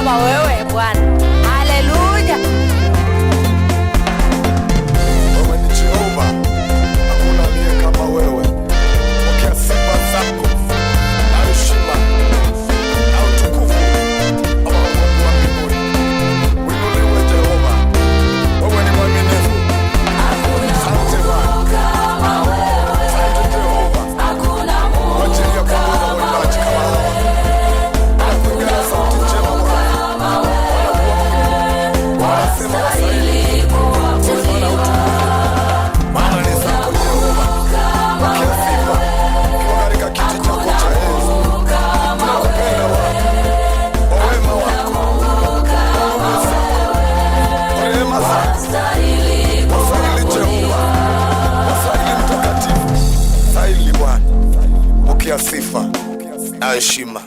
kama wewe Bwana. Haleluya. Wewe ni Jehova, hakuna aliye kama wewe. Pokea sifa zako na heshima na utukufu kwa Mungu wa mbinguni. Uinuliwe Jehova, wewe ni mwaminifu. Asante Bwana. Asante Jehova kwa ajili ya kuongoza waimbaji kama hawa. Nakupigia sauti njema Bwana. Wanasema wastahili sifa na utukufu, maana ni zako Jehova. Pokea sifa ukiwa katika kiti chako cha enzi. Tunakupenda Bwana kwa wema wako, kwa nguvu zako, kwa rehema zako. Wastahili Jehova, wastahili Mtakatifu, wastahili Bwana. Pokea sifa na heshima.